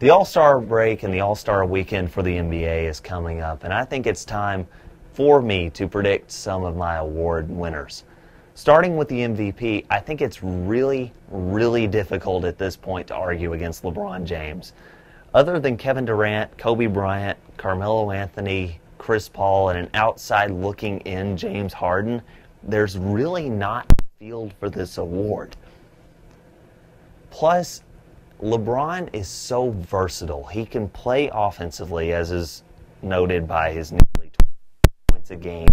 The All-Star break and the All-Star weekend for the NBA is coming up, and I think it's time for me to predict some of my award winners. Starting with the MVP, I think it's really, really difficult at this point to argue against LeBron James. Other than Kevin Durant, Kobe Bryant, Carmelo Anthony, Chris Paul, and an outside looking in James Harden, there's really not a field for this award. Plus, LeBron is so versatile. He can play offensively, as is noted by his nearly 20 points a game,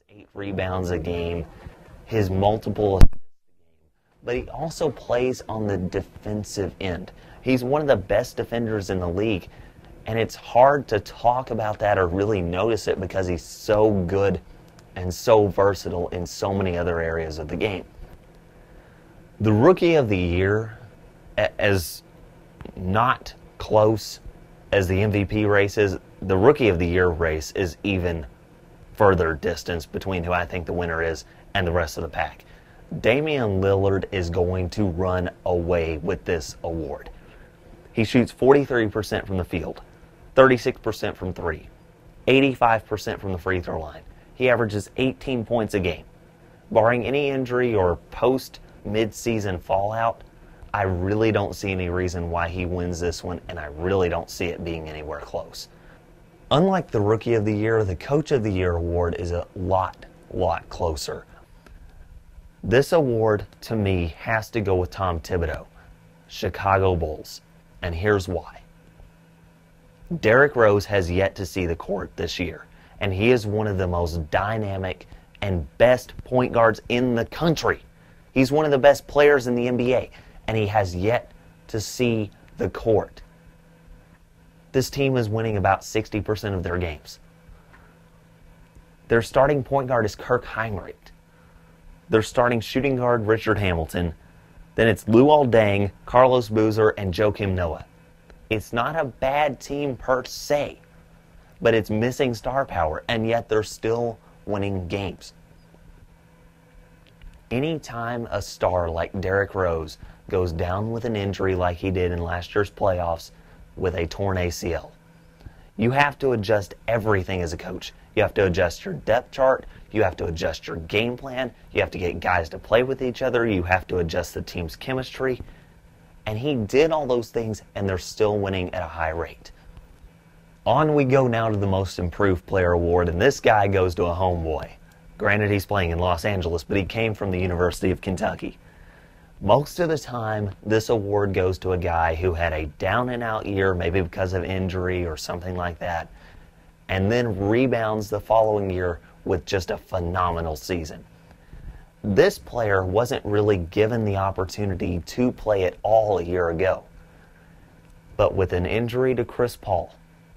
his 8 rebounds a game, his multiple assists a game. But he also plays on the defensive end. He's one of the best defenders in the league, and it's hard to talk about that or really notice it because he's so good and so versatile in so many other areas of the game. The Rookie of the Year, as not close as the MVP race is, the Rookie of the Year race is even further distance between who I think the winner is and the rest of the pack. Damian Lillard is going to run away with this award. He shoots 43% from the field, 36% from 3, 85% from the free throw line. He averages 18 points a game. Barring any injury or post-mid-season fallout, I really don't see any reason why he wins this one, and I really don't see it being anywhere close. Unlike the Rookie of the Year, the Coach of the Year award is a lot closer. This award, to me, has to go with Tom Thibodeau, Chicago Bulls, and here's why. Derrick Rose has yet to see the court this year, and he is one of the most dynamic and best point guards in the country. He's one of the best players in the NBA. And he has yet to see the court. This team is winning about 60% of their games. Their starting point guard is Kirk Hinrich. Their starting shooting guard, Richard Hamilton. Then it's Luol Deng, Carlos Boozer, and Joakim Noah. It's not a bad team per se, but it's missing star power, and yet they're still winning games. Anytime a star like Derrick Rose goes down with an injury like he did in last year's playoffs with a torn ACL, you have to adjust everything as a coach. You have to adjust your depth chart. You have to adjust your game plan. You have to get guys to play with each other. You have to adjust the team's chemistry. And he did all those things, and they're still winning at a high rate. On we go now to the Most Improved Player award, and this guy goes to a homeboy. Granted, he's playing in Los Angeles, but he came from the University of Kentucky. Most of the time, this award goes to a guy who had a down-and-out year, maybe because of injury or something like that, and then rebounds the following year with just a phenomenal season. This player wasn't really given the opportunity to play at all a year ago. But with an injury to Chris Paul,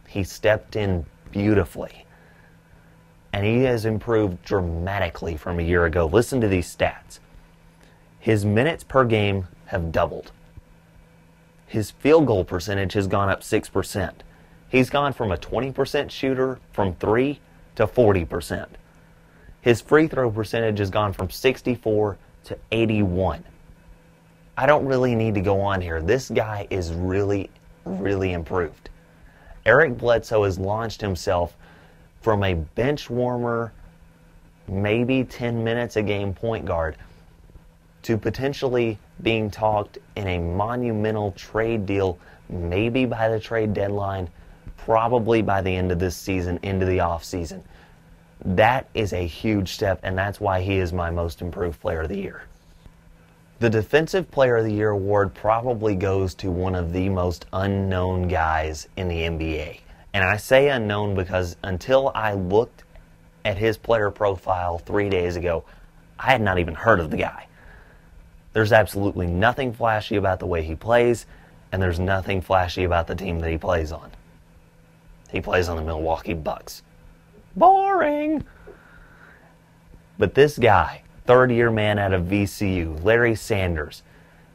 he stepped in beautifully. And he has improved dramatically from a year ago. Listen to these stats. His minutes per game have doubled. His field goal percentage has gone up 6%. He's gone from a 20% shooter from 3 to 40%. His free throw percentage has gone from 64 to 81. I don't really need to go on here. This guy is really improved. Eric Bledsoe has launched himself from a bench warmer, maybe 10 minutes a game point guard, to potentially being talked in a monumental trade deal, maybe by the trade deadline, probably by the end of this season, into the offseason. That is a huge step, and that's why he is my Most Improved Player of the Year. The Defensive Player of the Year award probably goes to one of the most unknown guys in the NBA. And I say unknown because until I looked at his player profile 3 days ago, I had not even heard of the guy. There's absolutely nothing flashy about the way he plays, and there's nothing flashy about the team that he plays on. He plays on the Milwaukee Bucks. Boring! But this guy, third-year man out of VCU, Larry Sanders,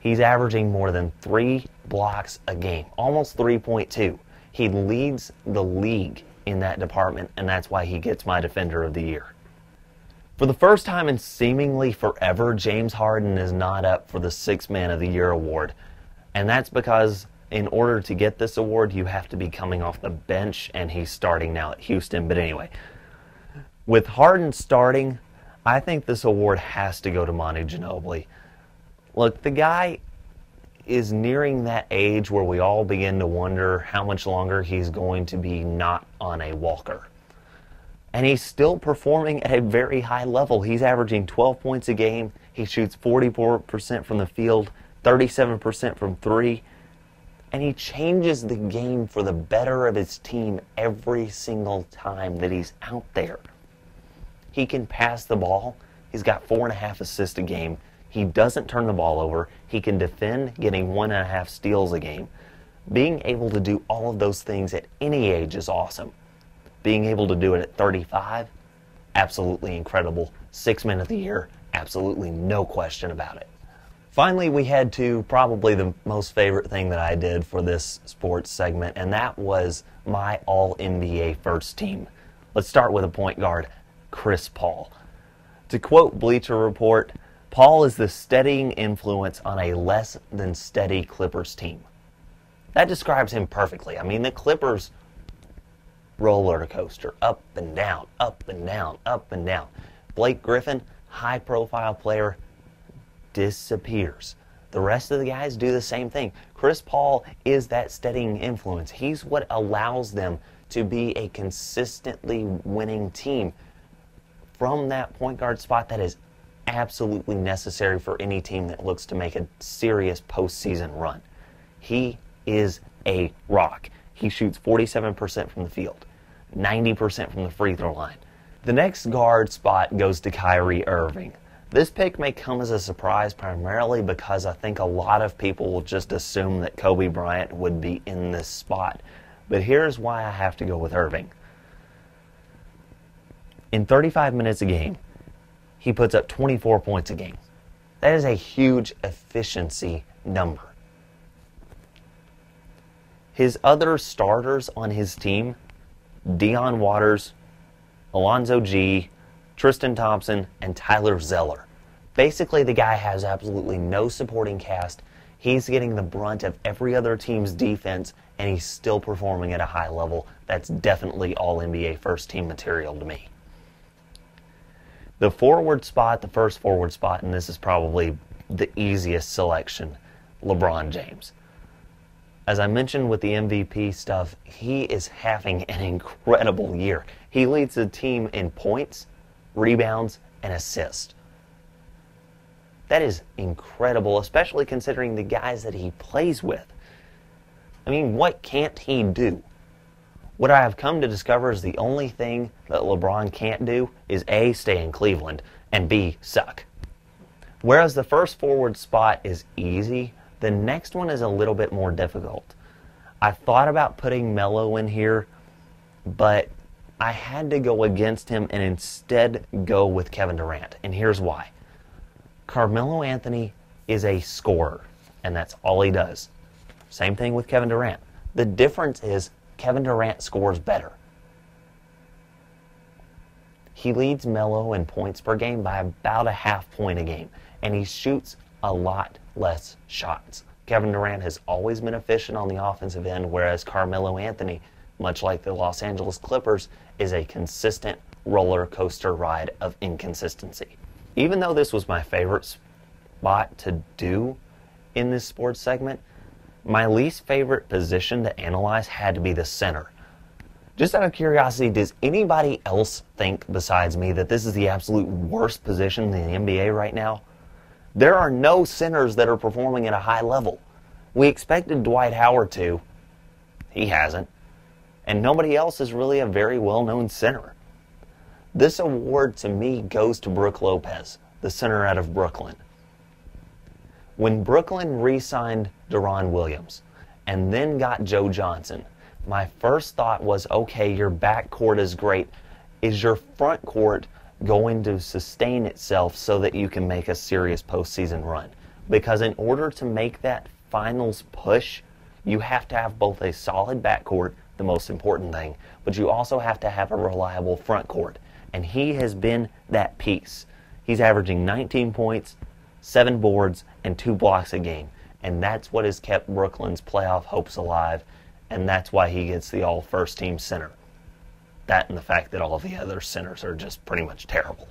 he's averaging more than 3 blocks a game, almost 3.2. He leads the league in that department, and that's why he gets my Defender of the Year. For the first time in seemingly forever, James Harden is not up for the Sixth Man of the Year award. And that's because in order to get this award, you have to be coming off the bench, and he's starting now at Houston. But anyway, with Harden starting, I think this award has to go to Manu Ginobili. Look, the guy is nearing that age where we all begin to wonder how much longer he's going to be not on a walker. And he's still performing at a very high level. He's averaging 12 points a game. He shoots 44% from the field, 37% from three. And he changes the game for the better of his team every single time that he's out there. He can pass the ball. He's got 4.5 assists a game. He doesn't turn the ball over. He can defend, getting 1.5 steals a game. Being able to do all of those things at any age is awesome. Being able to do it at 35, absolutely incredible. 6 Man of the Year, absolutely no question about it. Finally, we head to probably the most favorite thing that I did for this sports segment, and that was my All-NBA first team. Let's start with a point guard, Chris Paul. To quote Bleacher Report, Paul is the steadying influence on a less than steady Clippers team. That describes him perfectly. I mean, the Clippers roller coaster, up and down, up and down, up and down. Blake Griffin, high-profile player, disappears. The rest of the guys do the same thing. Chris Paul is that steadying influence. He's what allows them to be a consistently winning team from that point guard spot that is absolutely necessary for any team that looks to make a serious postseason run. He is a rock. He shoots 47% from the field, 90% from the free throw line. The next guard spot goes to Kyrie Irving. This pick may come as a surprise primarily because I think a lot of people will just assume that Kobe Bryant would be in this spot. But here's why I have to go with Irving. In 35 minutes a game, he puts up 24 points a game. That is a huge efficiency number. His other starters on his team, Dion Waters, Alonzo G, Tristan Thompson, and Tyler Zeller. Basically, the guy has absolutely no supporting cast. He's getting the brunt of every other team's defense, and he's still performing at a high level. That's definitely All-NBA first-team material to me. The forward spot, the first forward spot, and this is probably the easiest selection, LeBron James. As I mentioned with the MVP stuff, he is having an incredible year. He leads the team in points, rebounds, and assists. That is incredible, especially considering the guys that he plays with. I mean, what can't he do? What I have come to discover is the only thing that LeBron can't do is A, stay in Cleveland, and B, suck. Whereas the first forward spot is easy, the next one is a little bit more difficult. I thought about putting Melo in here, but I had to go against him and instead go with Kevin Durant. And here's why. Carmelo Anthony is a scorer, and that's all he does. Same thing with Kevin Durant. The difference is Kevin Durant scores better. He leads Melo in points per game by about a half point a game, and he shoots a lot less shots. Kevin Durant has always been efficient on the offensive end, whereas Carmelo Anthony, much like the Los Angeles Clippers, is a consistent roller coaster ride of inconsistency. Even though this was my favorite spot to do in this sports segment, my least favorite position to analyze had to be the center. Just out of curiosity, does anybody else think besides me that this is the absolute worst position in the NBA right now? There are no centers that are performing at a high level. We expected Dwight Howard to. He hasn't. And nobody else is really a very well-known center. This award, to me, goes to Brook Lopez, the center out of Brooklyn. When Brooklyn re-signed Deron Williams and then got Joe Johnson, my first thought was, okay, your backcourt is great. Is your front court going to sustain itself so that you can make a serious postseason run? Because in order to make that finals push, you have to have both a solid backcourt, the most important thing, but you also have to have a reliable front court. And he has been that piece. He's averaging 19 points, 7 boards, and 2 blocks a game. and that's what has kept Brooklyn's playoff hopes alive, and that's why he gets the all-first team center. That and the fact that all the other centers are just pretty much terrible.